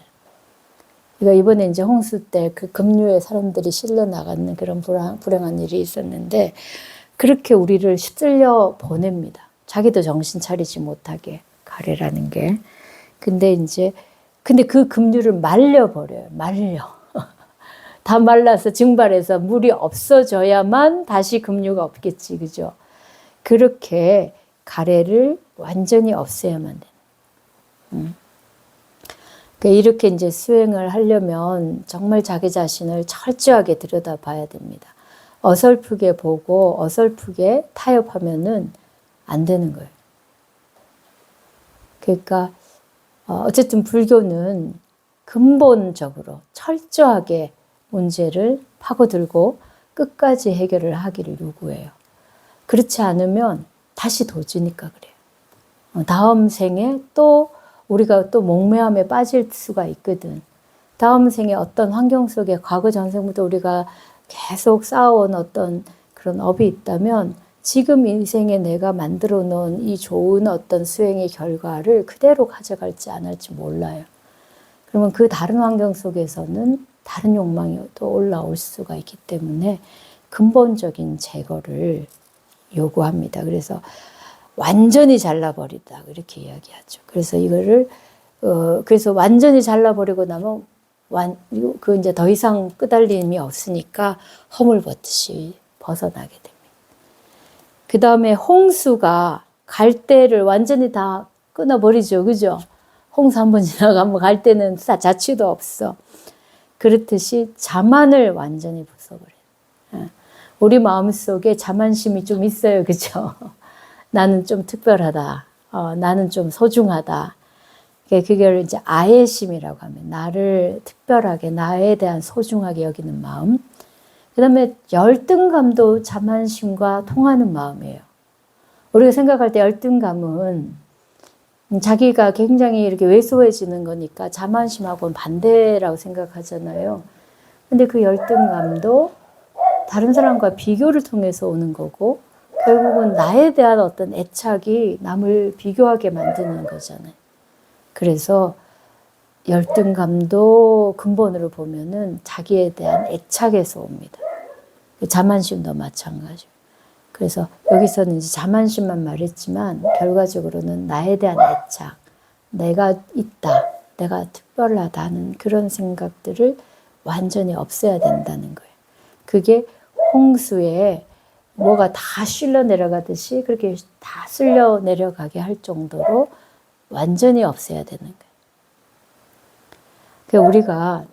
그러니까 이번에 이제 홍수 때 그 급류에 사람들이 실려 나가는 그런 불행한 일이 있었는데 그렇게 우리를 휩쓸려 보냅니다. 자기도 정신 차리지 못하게 가래라는 게. 근데 그 급류를 말려버려요. 다 말라서 증발해서 물이 없어져야만 다시 급류가 없겠지, 그죠? 그렇게 가래를 완전히 없애야만 돼요. 이렇게 이제 수행을 하려면 정말 자기 자신을 철저하게 들여다봐야 됩니다. 어설프게 보고 어설프게 타협하면은 안 되는 거예요. 그러니까 어쨌든 불교는 근본적으로 철저하게 문제를 파고들고 끝까지 해결을 하기를 요구해요. 그렇지 않으면 다시 도지니까 그래요. 다음 생에 또 우리가 또 목매함에 빠질 수가 있거든. 다음 생에 어떤 환경 속에 과거 전생부터 우리가 계속 쌓아온 어떤 그런 업이 있다면 지금 인생에 내가 만들어 놓은 이 좋은 어떤 수행의 결과를 그대로 가져갈지 안 할지 몰라요. 그러면 그 다른 환경 속에서는 다른 욕망이 또 올라올 수가 있기 때문에 근본적인 제거를 요구합니다. 그래서 완전히 잘라버리다 이렇게 이야기하죠. 그래서 이거를 그래서 완전히 잘라버리고 나면 그 이제 더 이상 끄달림이 없으니까 허물 벗듯이 벗어나게 됩니다. 그 다음에 홍수가 갈대를 완전히 다 끊어버리죠, 그죠? 홍수 한번 지나가면 갈대는 자취도 없어. 그렇듯이 자만을 완전히 부숴버려요. 우리 마음속에 자만심이 좀 있어요, 그죠? 나는 좀 특별하다. 나는 좀 소중하다. 그걸 이제 아예심이라고 하면 나를 특별하게 나에 대한 소중하게 여기는 마음. 그 다음에 열등감도 자만심과 통하는 마음이에요. 우리가 생각할 때 열등감은 자기가 굉장히 이렇게 왜소해지는 거니까 자만심하고는 반대라고 생각하잖아요. 근데 그 열등감도 다른 사람과 비교를 통해서 오는 거고 결국은 나에 대한 어떤 애착이 남을 비교하게 만드는 거잖아요. 그래서 열등감도 근본으로 보면은 자기에 대한 애착에서 옵니다. 자만심도 마찬가지고. 그래서 여기서는 이제 자만심만 말했지만 결과적으로는 나에 대한 애착, 내가 있다, 내가 특별하다는 그런 생각들을 완전히 없애야 된다는 거예요. 그게 홍수에 뭐가 다 실려 내려가듯이 그렇게 다 쓸려 내려가게 할 정도로 완전히 없애야 되는 거예요. 그러니까 우리가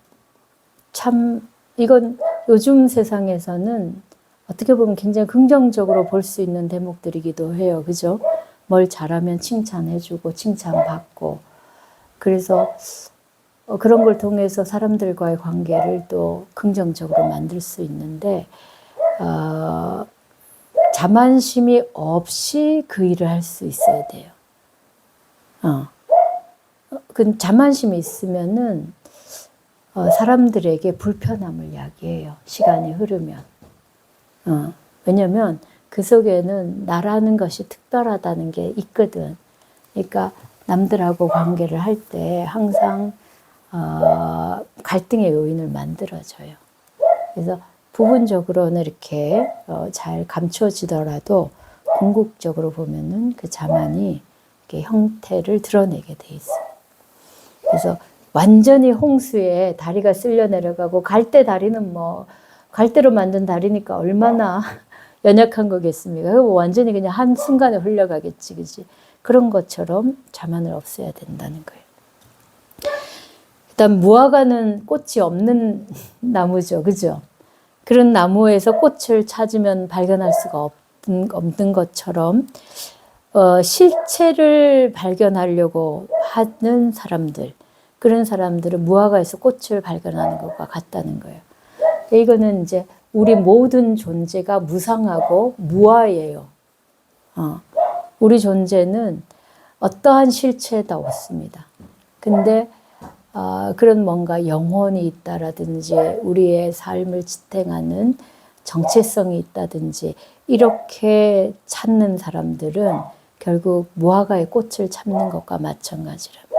참 이건 요즘 세상에서는 어떻게 보면 굉장히 긍정적으로 볼 수 있는 대목들이기도 해요. 그죠? 뭘 잘하면 칭찬해주고 칭찬받고 그래서 그런 걸 통해서 사람들과의 관계를 또 긍정적으로 만들 수 있는데 자만심이 없이 그 일을 할 수 있어야 돼요. 그 자만심이 있으면은 사람들에게 불편함을 야기해요. 시간이 흐르면. 왜냐면 그 속에는 나라는 것이 특별하다는 게 있거든. 그러니까 남들하고 관계를 할 때 항상 갈등의 요인을 만들어줘요. 그래서 부분적으로는 이렇게 잘 감춰지더라도 궁극적으로 보면은 그 자만이 이렇게 형태를 드러내게 돼 있어요. 그래서 완전히 홍수에 다리가 쓸려 내려가고 갈대 다리는 뭐 갈대로 만든 다리니까 얼마나 연약한 거겠습니까? 완전히 그냥 한 순간에 흘러가겠지, 그지? 그런 것처럼 자만을 없애야 된다는 거예요. 일단 무화과는 꽃이 없는 나무죠, 그죠? 그런 나무에서 꽃을 찾으면 발견할 수가 없는 것처럼 실체를 발견하려고 하는 사람들, 그런 사람들은 무화과에서 꽃을 발견하는 것과 같다는 거예요. 이거는 이제 우리 모든 존재가 무상하고 무아예요. 우리 존재는 어떠한 실체도 없습니다. 근데 그런 뭔가 영혼이 있다라든지 우리의 삶을 지탱하는 정체성이 있다든지 이렇게 찾는 사람들은 결국 무화과의 꽃을 찾는 것과 마찬가지랍니다.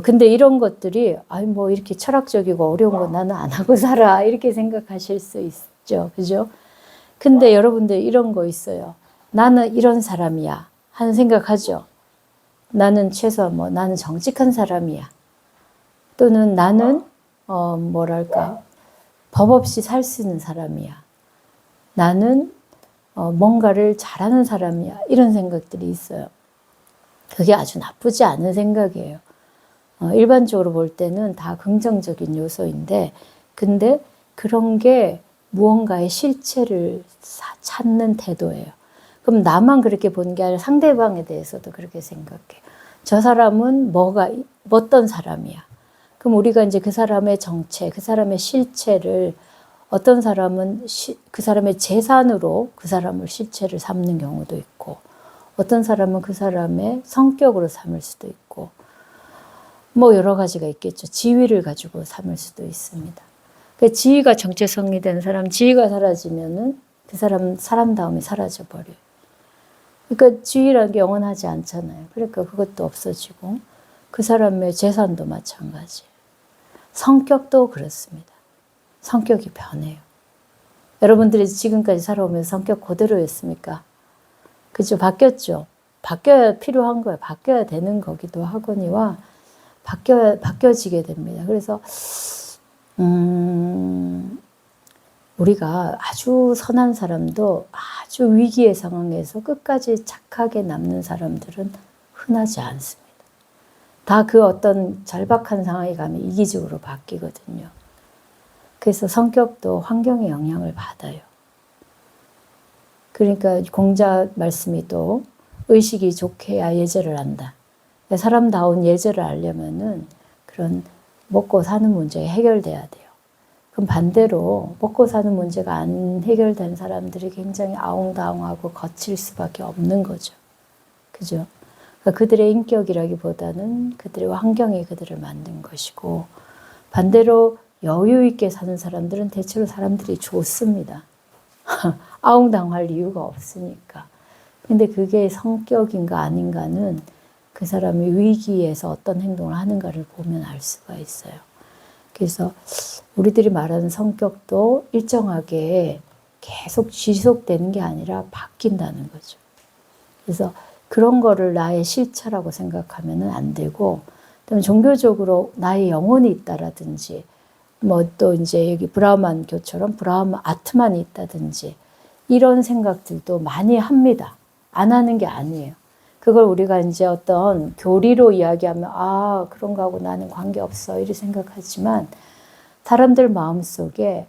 근데 이런 것들이 뭐 이렇게 철학적이고 어려운 거 나는 안 하고 살아 이렇게 생각하실 수 있죠, 그죠? 근데 여러분들 이런 거 있어요. 나는 이런 사람이야 하는 생각하죠. 나는 최소한 뭐 나는 정직한 사람이야. 또는 나는 뭐랄까 법 없이 살 수 있는 사람이야. 나는 뭔가를 잘하는 사람이야. 이런 생각들이 있어요. 그게 아주 나쁘지 않은 생각이에요. 일반적으로 볼 때는 다 긍정적인 요소인데 근데 그런 게 무언가의 실체를 찾는 태도예요. 그럼 나만 그렇게 보는 게 아니라 상대방에 대해서도 그렇게 생각해. 저 사람은 어떤 사람이야. 그럼 우리가 이제 그 사람의 정체, 그 사람의 실체를 어떤 사람은 그 사람의 재산으로 그 사람을 실체를 삼는 경우도 있고 어떤 사람은 그 사람의 성격으로 삼을 수도 있고 뭐 여러 가지가 있겠죠. 지위를 가지고 삼을 수도 있습니다. 그 지위가 정체성이 된 사람, 지위가 사라지면은 그 사람 사람다움이 사라져 버려요. 그러니까 지위라는 게 영원하지 않잖아요. 그러니까 그것도 없어지고 그 사람의 재산도 마찬가지예요. 성격도 그렇습니다. 성격이 변해요. 여러분들이 지금까지 살아오면서 성격 그대로였습니까? 그죠? 바뀌었죠? 바뀌어야 필요한 거예요. 바뀌어야 되는 거기도 하거니와 바뀌어지게 됩니다. 그래서 우리가 아주 선한 사람도 아주 위기의 상황에서 끝까지 착하게 남는 사람들은 흔하지 않습니다. 다 그 어떤 절박한 상황에 가면 이기적으로 바뀌거든요. 그래서 성격도 환경의 영향을 받아요. 그러니까 공자 말씀이 또 의식이 좋게야 예절을 한다. 사람다운 예절을 하려면은 그런 먹고 사는 문제가 해결돼야 돼요. 그럼 반대로 먹고 사는 문제가 안 해결된 사람들이 굉장히 아웅다웅하고 거칠 수밖에 없는 거죠. 그죠? 그러니까 그들의 인격이라기보다는 그들의 환경이 그들을 만든 것이고 반대로 여유 있게 사는 사람들은 대체로 사람들이 좋습니다. 아웅당할 이유가 없으니까. 근데 그게 성격인가 아닌가는 그 사람이 위기에서 어떤 행동을 하는가를 보면 알 수가 있어요. 그래서 우리들이 말하는 성격도 일정하게 계속 지속되는 게 아니라 바뀐다는 거죠. 그래서 그런 거를 나의 실체라고 생각하면 안 되고, 그다음에 종교적으로 나의 영혼이 있다라든지, 뭐 또 이제 여기 브라흐만 교처럼 브라흐만 아트만이 있다든지, 이런 생각들도 많이 합니다. 안 하는 게 아니에요. 그걸 우리가 이제 어떤 교리로 이야기하면, 아, 그런 거하고 나는 관계없어. 이렇게 생각하지만, 사람들 마음속에,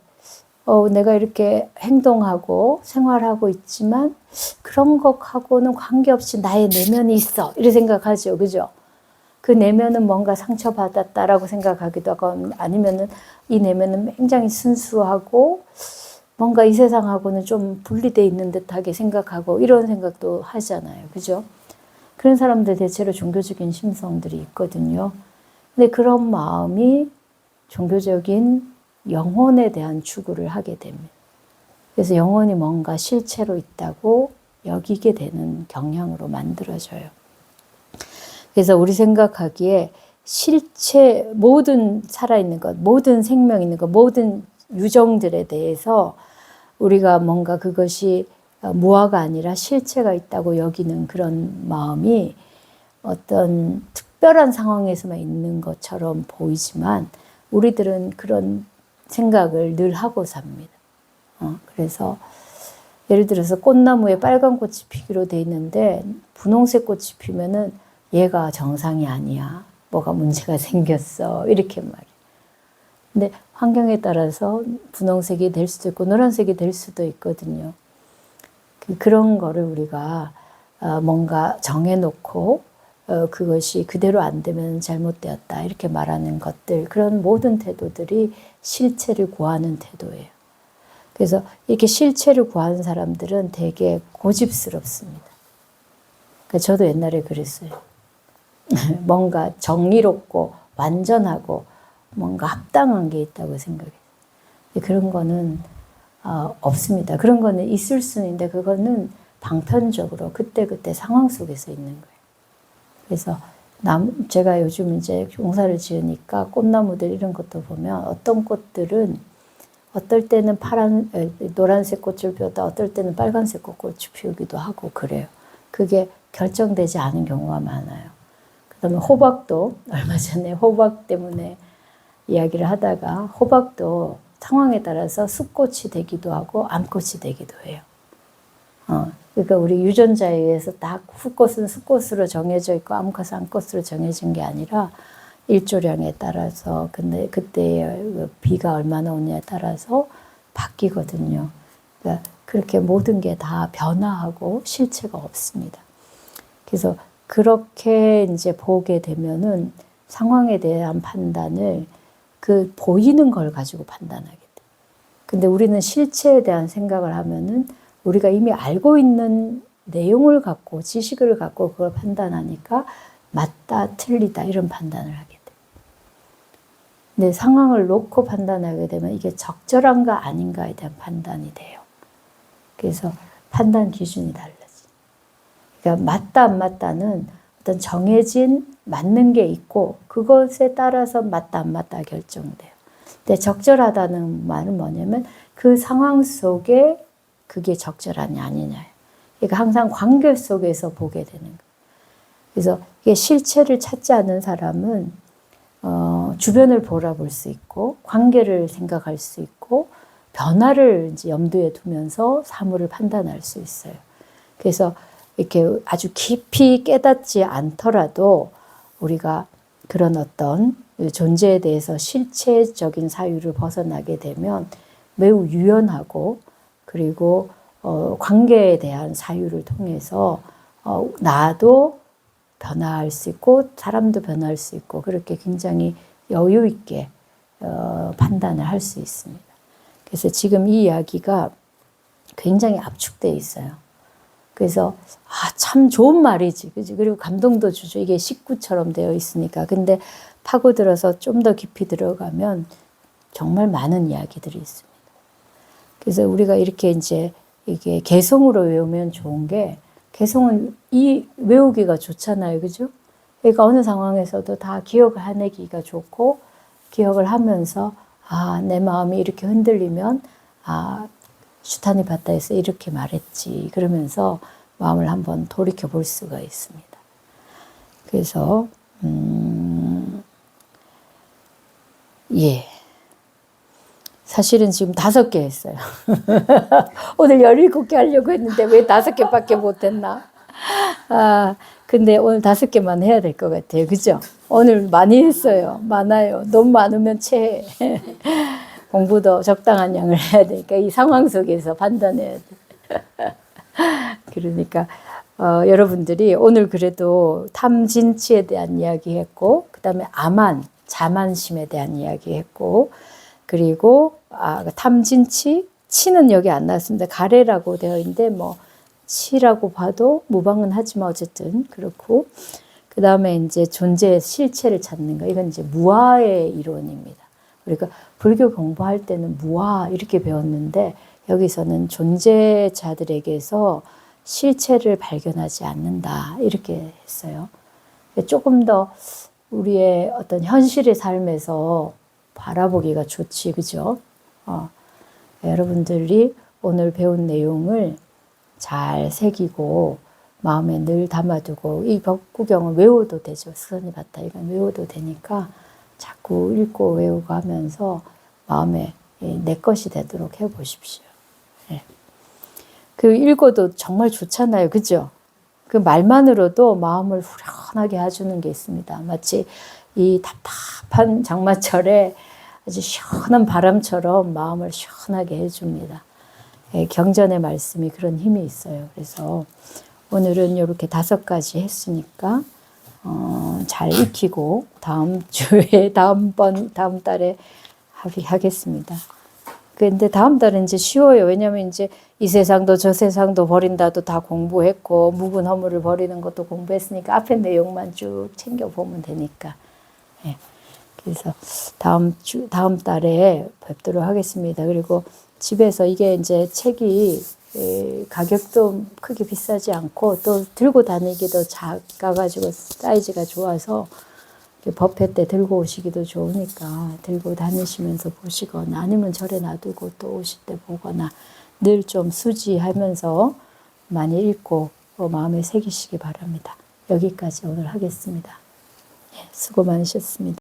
내가 이렇게 행동하고 생활하고 있지만, 그런 것하고는 관계없이 나의 내면이 있어. 이렇게 생각하죠. 그죠? 그 내면은 뭔가 상처받았다라고 생각하기도 하고, 아니면은 이 내면은 굉장히 순수하고, 뭔가 이 세상하고는 좀 분리되어 있는 듯하게 생각하고, 이런 생각도 하잖아요. 그죠? 그런 사람들 대체로 종교적인 심성들이 있거든요. 근데 그런 마음이 종교적인 영혼에 대한 추구를 하게 됩니다. 그래서 영혼이 뭔가 실체로 있다고 여기게 되는 경향으로 만들어져요. 그래서 우리 생각하기에 실체, 모든 살아있는 것, 모든 생명 있는 것, 모든 유정들에 대해서 우리가 뭔가 그것이 무아가 아니라 실체가 있다고 여기는 그런 마음이 어떤 특별한 상황에서만 있는 것처럼 보이지만 우리들은 그런 생각을 늘 하고 삽니다. 그래서 예를 들어서 꽃나무에 빨간 꽃이 피기로 돼 있는데 분홍색 꽃이 피면은 얘가 정상이 아니야. 뭐가 문제가 생겼어. 이렇게 말해요. 근데 환경에 따라서 분홍색이 될 수도 있고 노란색이 될 수도 있거든요. 그런 거를 우리가 뭔가 정해놓고 그것이 그대로 안 되면 잘못되었다 이렇게 말하는 것들, 그런 모든 태도들이 실체를 구하는 태도예요. 그래서 이렇게 실체를 구하는 사람들은 되게 고집스럽습니다. 그러니까 저도 옛날에 그랬어요. 뭔가 정의롭고 완전하고 뭔가 합당한 게 있다고 생각해요. 그런 거는 없습니다. 그런 거는 있을 수는 있는데 그거는 방편적으로 그때그때 상황 속에서 있는 거예요. 그래서 제가 요즘 이제 농사를 지으니까 꽃나무들 이런 것도 보면 어떤 꽃들은 어떨 때는 노란색 꽃을 피웠다 어떨 때는 빨간색 꽃을 피우기도 하고 그래요. 그게 결정되지 않은 경우가 많아요. 그다음에 호박도 얼마 전에 호박 때문에 이야기를 하다가 호박도 상황에 따라서 숫꽃이 되기도 하고 암꽃이 되기도 해요. 그러니까 우리 유전자에 의해서 딱 숫꽃은 숫꽃으로 정해져 있고 암꽃은 암꽃으로 정해진 게 아니라 일조량에 따라서 근데 그때 비가 얼마나 오냐에 따라서 바뀌거든요. 그러니까 그렇게 모든 게 다 변화하고 실체가 없습니다. 그래서 그렇게 이제 보게 되면은 상황에 대한 판단을 그 보이는 걸 가지고 판단하게 돼. 근데 우리는 실체에 대한 생각을 하면은 우리가 이미 알고 있는 내용을 갖고 지식을 갖고 그걸 판단하니까 맞다, 틀리다 이런 판단을 하게 돼. 근데 상황을 놓고 판단하게 되면 이게 적절한가 아닌가에 대한 판단이 돼요. 그래서 판단 기준이 달라지. 그러니까 맞다 안 맞다는 어떤 정해진 맞는 게 있고 그것에 따라서 맞다 안 맞다 결정돼요. 근데 적절하다는 말은 뭐냐면 그 상황 속에 그게 적절하냐 아니냐예요. 그러니까 항상 관계 속에서 보게 되는 거예요. 그래서 이게 실체를 찾지 않는 사람은 주변을 바라볼 수 있고 관계를 생각할 수 있고 변화를 이제 염두에 두면서 사물을 판단할 수 있어요. 그래서 이렇게 아주 깊이 깨닫지 않더라도 우리가 그런 어떤 존재에 대해서 실체적인 사유를 벗어나게 되면 매우 유연하고 그리고 관계에 대한 사유를 통해서 나도 변화할 수 있고 사람도 변화할 수 있고 그렇게 굉장히 여유 있게 판단을 할 수 있습니다. 그래서 지금 이 이야기가 굉장히 압축되어 있어요. 그래서 참 좋은 말이지, 그지? 그리고 감동도 주죠. 이게 식구처럼 되어 있으니까. 근데 파고들어서 좀 더 깊이 들어가면 정말 많은 이야기들이 있습니다. 그래서 우리가 이렇게 이제 이게 개성으로 외우면 좋은 게 개성은 이 외우기가 좋잖아요. 그죠? 그러니까 어느 상황에서도 다 기억을 해내기가 좋고 기억을 하면서 아, 내 마음이 이렇게 흔들리면 아, 슈타니 바타에서 이렇게 말했지. 그러면서 마음을 한번 돌이켜 볼 수가 있습니다. 그래서 예. 사실은 지금 5개 했어요. 오늘 17개 하려고 했는데 왜 5개밖에 못했나? 아, 근데 오늘 5개만 해야 될 것 같아요. 그죠? 오늘 많이 했어요. 많아요. 너무 많으면 체해. 공부도 적당한 양을 해야 되니까 이 상황 속에서 판단해야 돼. 그러니까 여러분들이 오늘 그래도 탐진치에 대한 이야기 했고 그 다음에 아만, 자만심에 대한 이야기 했고 그리고 탐진치, 치는 여기 안 나왔습니다. 가래라고 되어 있는데 뭐 치라고 봐도 무방은 하지만 어쨌든 그렇고 그 다음에 이제 존재의 실체를 찾는 거 이건 이제 무아의 이론입니다. 그러니까 불교 공부할 때는 무아 이렇게 배웠는데 여기서는 존재자들에게서 실체를 발견하지 않는다 이렇게 했어요. 조금 더 우리의 어떤 현실의 삶에서 바라보기가 좋지, 그죠? 여러분들이 오늘 배운 내용을 잘 새기고 마음에 늘 담아두고 이 법구경은 외워도 되죠. 스선이 받다 이건 외워도 되니까 자꾸 읽고 외우고 하면서 마음에 내 것이 되도록 해보십시오. 네. 그 읽어도 정말 좋잖아요. 그죠? 그 말만으로도 마음을 후련하게 해주는 게 있습니다. 마치 이 답답한 장마철에 아주 시원한 바람처럼 마음을 시원하게 해줍니다. 경전의 말씀이 그런 힘이 있어요. 그래서 오늘은 이렇게 5가지 했으니까 잘 익히고 다음 주에 다음 달에 하겠습니다. 근데 다음 달은 이제 쉬워요. 왜냐면 이제 이 세상도 저 세상도 버린다도 다 공부했고 묵은 허물을 버리는 것도 공부했으니까 앞에 내용만 쭉 챙겨 보면 되니까. 예. 그래서 다음 달에 뵙도록 하겠습니다. 그리고 집에서 이게 이제 책이 가격도 크게 비싸지 않고 또 들고 다니기도 작아가지고 사이즈가 좋아서 법회 때 들고 오시기도 좋으니까 들고 다니시면서 보시거나 아니면 절에 놔두고 또 오실 때 보거나 늘 좀 수지하면서 많이 읽고 마음에 새기시기 바랍니다. 여기까지 오늘 하겠습니다. 수고 많으셨습니다.